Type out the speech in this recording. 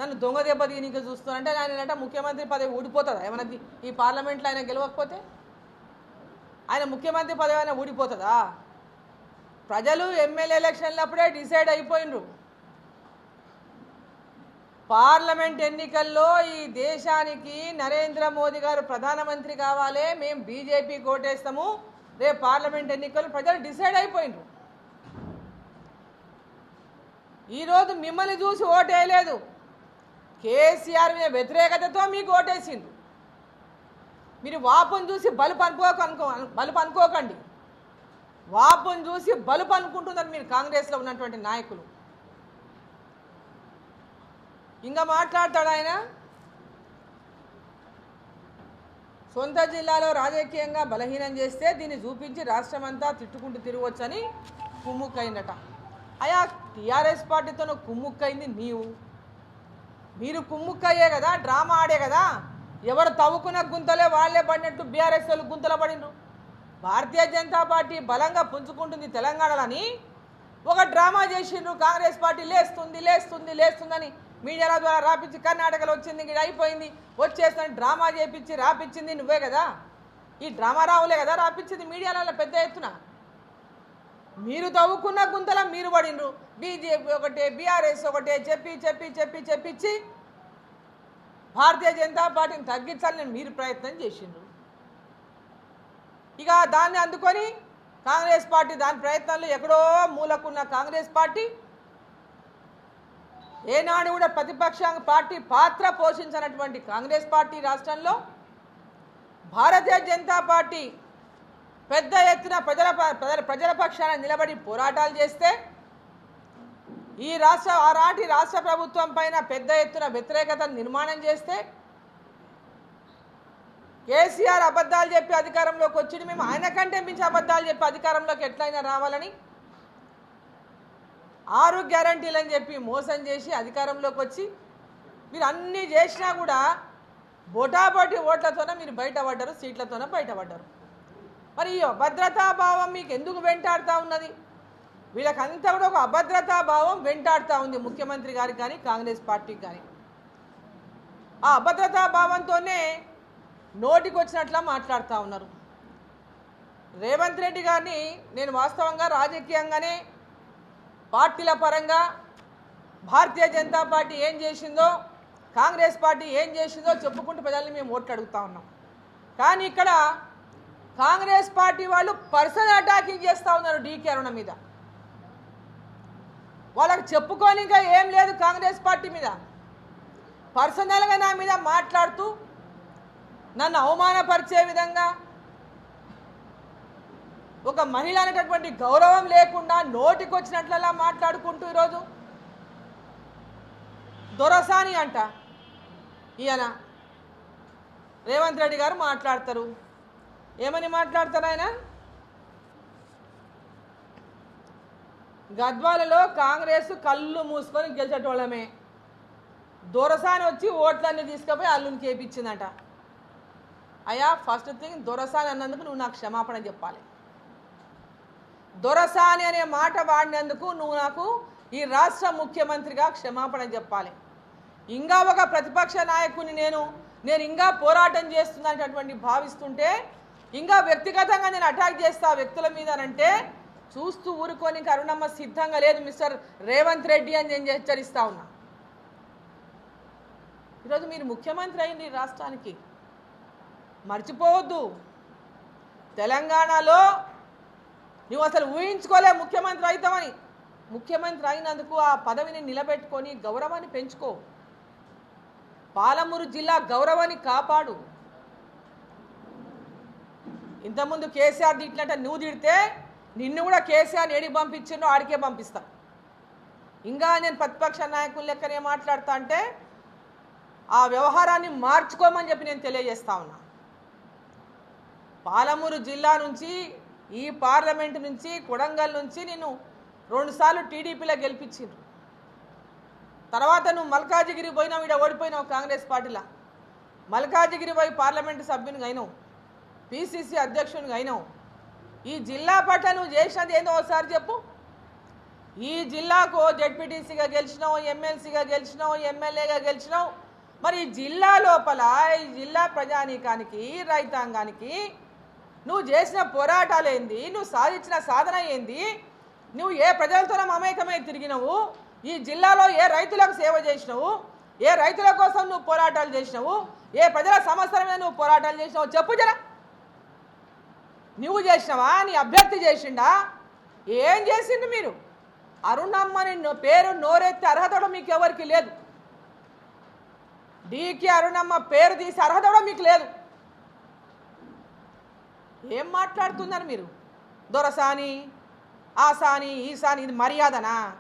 నన్ను దొంగ దెబ్బ తీయనీకి చూస్తున్నానంటే ఆయన ముఖ్యమంత్రి పదవి ఊడిపోతుందా ఏమన్నా ఈ పార్లమెంట్లో ఆయన గెలవకపోతే ఆయన ముఖ్యమంత్రి పదవి అయినా ఊడిపోతుందా? ప్రజలు ఎమ్మెల్యే ఎలక్షన్లప్పుడే డిసైడ్ అయిపోయినరు. పార్లమెంట్ ఎన్నికల్లో ఈ దేశానికి నరేంద్ర మోదీ గారు ప్రధానమంత్రి కావాలి, మేము బీజేపీకి ఓటేస్తాము, రేపు పార్లమెంట్ ఎన్నికలు ప్రజలు డిసైడ్ అయిపోయినరు. ఈరోజు మిమ్మల్ని చూసి ఓటేయలేదు, కేసీఆర్ మీద వ్యతిరేకతతో మీకు ఓటేసిండు. మీరు వాపును చూసి బలుపు అనుకోకండి, వాపును చూసి బలుపు అనుకుంటున్నారు మీరు కాంగ్రెస్లో ఉన్నటువంటి నాయకులు. ఇంకా మాట్లాడతాడు ఆయన, సొంత జిల్లాలో రాజకీయంగా బలహీనం చేస్తే దీన్ని చూపించి రాష్ట్రమంతా తిట్టుకుంటూ తిరగవచ్చని కుమ్ముక్కైందట. అయా టీఆర్ఎస్ పార్టీతో కుమ్ముక్కైంది మీరు కుమ్ముక్కయ్యే కదా, డ్రామా ఆడే కదా. ఎవరు తవ్వుకున్న గుంతలే వాళ్ళే పడినట్టు బీఆర్ఎస్ వాళ్ళు గుంతలు పడినరు. భారతీయ జనతా పార్టీ బలంగా పుంజుకుంటుంది తెలంగాణలని ఒక డ్రామా చేసిండ్రు. కాంగ్రెస్ పార్టీ లేస్తుందని మీడియాల ద్వారా రాపించి కర్ణాటకలో వచ్చింది, ఇక్కడ అయిపోయింది, వచ్చేస్తుందని డ్రామా చేపించి రాపించింది నువ్వే కదా. ఈ డ్రామా రావులే కదా రాపించింది మీడియాలలో పెద్ద ఎత్తున. మీరు తవ్వుకున్న గుంతల మీరు పడినరు. బీజేపీ ఒకటే, బీఆర్ఎస్ ఒకటే చెప్పించి భారతీయ జనతా పార్టీని తగ్గించాలని మీరు ప్రయత్నం చేసిండ్రు. ఇక దాన్ని అందుకొని కాంగ్రెస్ పార్టీ దాని ప్రయత్నాల్లో ఎక్కడో మూలకున్న కాంగ్రెస్ పార్టీ ఏనాడు కూడా ప్రతిపక్ష పార్టీ పాత్ర పోషించినటువంటి కాంగ్రెస్ పార్టీ రాష్ట్రంలో భారతీయ జనతా పార్టీ పెద్ద ఎత్తున ప్రజల పక్షాన నిలబడి పోరాటాలు చేస్తే ఆనాటి రాష్ట్ర ప్రభుత్వం పైన పెద్ద ఎత్తున వ్యతిరేకతను నిర్మాణం చేస్తే కేసీఆర్ అబద్ధాలు చెప్పి అధికారంలోకి వచ్చి మేము ఆయన కంటే మించి అబద్ధాలు చెప్పి అధికారంలోకి ఎట్లయినా రావాలని 6 గ్యారంటీలని చెప్పి మోసం చేసి అధికారంలోకి వచ్చి మీరు అన్నీ చేసినా కూడా బోటాబోటి ఓట్లతోనే మీరు బయటపడ్డారు, సీట్లతోనే బయటపడ్డారు. మరి ఈ అభద్రతాభావం మీకు ఎందుకు వెంటాడుతూ ఉన్నది? వీళ్ళకంతా కూడా ఒక అభద్రతాభావం వెంటాడుతూ ఉంది ముఖ్యమంత్రి గారికి కానీ కాంగ్రెస్ పార్టీకి కానీ. ఆ అభద్రతాభావంతోనే నోటికి వచ్చినట్లా మాట్లాడుతూ ఉన్నారు. రేవంత్ రెడ్డి గారిని నేను వాస్తవంగా రాజకీయంగానే పార్టీల పరంగా భారతీయ జనతా పార్టీ ఏం చేసిందో, కాంగ్రెస్ పార్టీ ఏం చేసిందో చెప్పుకుంటూ ప్రజల్ని మేము ఓట్లు అడుగుతూ ఉన్నాం. కానీ ఇక్కడ కాంగ్రెస్ పార్టీ వాళ్ళు పర్సనల్ అటాకింగ్ చేస్తూ ఉన్నారు డీకే అరుణ మీద. వాళ్ళకి చెప్పుకోనిగా ఏం లేదు కాంగ్రెస్ పార్టీ మీద. పర్సనల్గా నా మీద మాట్లాడుతూ నన్ను అవమానపరిచే విధంగా, ఒక మహిళ అనేటటువంటి గౌరవం లేకుండా నోటికి వచ్చినట్లలా మాట్లాడుకుంటూ ఈరోజు దొరసాని అంట ఈయన రేవంత్ రెడ్డి గారు మాట్లాడతారు. ఏమని మాట్లాడతారు ఆయన? గద్వాలలో కాంగ్రెస్ కళ్ళు మూసుకొని గెలిచేటోళ్ళమే, దొరసాని వచ్చి ఓట్లన్నీ తీసుకుపోయి అల్లుని కేపించిందట. అయ్యా ఫస్ట్ థింగ్, దొరసాని అన్నందుకు నువ్వు నాకు క్షమాపణ చెప్పాలి. దొరసాని అనే మాట వాడినందుకు నువ్వు నాకు ఈ రాష్ట్ర ముఖ్యమంత్రిగా క్షమాపణ చెప్పాలి. ఇంకా ఒక ప్రతిపక్ష నాయకుని నేను ఇంకా పోరాటం చేస్తున్నటువంటి భావిస్తుంటే ఇంకా వ్యక్తిగతంగా నేను అటాక్ చేస్తా వ్యక్తుల మీద అంటే చూస్తూ ఊరుకొని కరుణమ్మ సిద్ధంగా లేదు మిస్టర్ రేవంత్ రెడ్డి అని నేను హెచ్చరిస్తా ఉన్నా. ఈరోజు మీరు ముఖ్యమంత్రి అయింది ఈ రాష్ట్రానికి, మర్చిపోవద్దు. తెలంగాణలో నువ్వు అసలు ఊహించుకోలే ముఖ్యమంత్రి అవుతామని. ముఖ్యమంత్రి అయినందుకు ఆ పదవిని నిలబెట్టుకొని గౌరవాన్ని పెంచుకో. పాలమూరు జిల్లా గౌరవాన్ని కాపాడు. ఇంతకుముందు కేసీఆర్ తిట్టినట్ట నువ్వు తిడితే నిన్ను కూడా కేసీఆర్ ఏడికి పంపించిండో ఆడికే పంపిస్తా. ఇంకా నేను ప్రతిపక్ష నాయకుల లెక్కనే మాట్లాడుతా అంటే ఆ వ్యవహారాన్ని మార్చుకోమని చెప్పి నేను తెలియజేస్తా ఉన్నా. పాలమూరు జిల్లా నుంచి, ఈ పార్లమెంటు నుంచి, కొడంగల్ నుంచి నిన్ను 2 సార్లు టీడీపీలో గెలిపించిండ్రు. తర్వాత నువ్వు మల్కాజిగిరి పోయినావు, ఇక్కడ ఓడిపోయినావు కాంగ్రెస్ పార్టీలో. మల్కాజిగిరి పోయి పార్లమెంటు సభ్యునిగా అయినావు, పిసిసి అధ్యక్షునిగా అయినావు. ఈ జిల్లా పట్ల నువ్వు చేసినది ఏందో ఒకసారి చెప్పు. ఈ జిల్లాకు జెడ్పీటీసీగా గెలిచినావు, ఎమ్మెల్సీగా గెలిచినావు, ఎమ్మెల్యేగా గెలిచినావు. మరి ఈ జిల్లా లోపల ఈ జిల్లా ప్రజానీకానికి, రైతాంగానికి నువ్వు చేసిన పోరాటాలు ఏంది, నువ్వు సాధించిన సాధన ఏంది, నువ్వు ఏ ప్రజలతో మమేకమై తిరిగినావు, ఈ జిల్లాలో ఏ రైతులకు సేవ చేసినావు, ఏ రైతుల కోసం నువ్వు పోరాటాలు చేసినావు, ఏ ప్రజల సమస్యల మీద నువ్వు పోరాటాలు చేసినావు చెప్పు జరా. నువ్వు చేసినావా, నీ అభ్యర్థి చేసిండా, ఏం చేసిండు మీరు? అరుణమ్మని పేరు నోరెత్తే అర్హత కూడా మీకు ఎవరికి లేదు. డీకే అరుణమ్మ పేరు తీసే అర్హత కూడా మీకు లేదు. ఏం మాట్లాడుతున్నారు మీరు? దొరసాని, ఆసాని, ఈసాని, ఇది మర్యాదనా?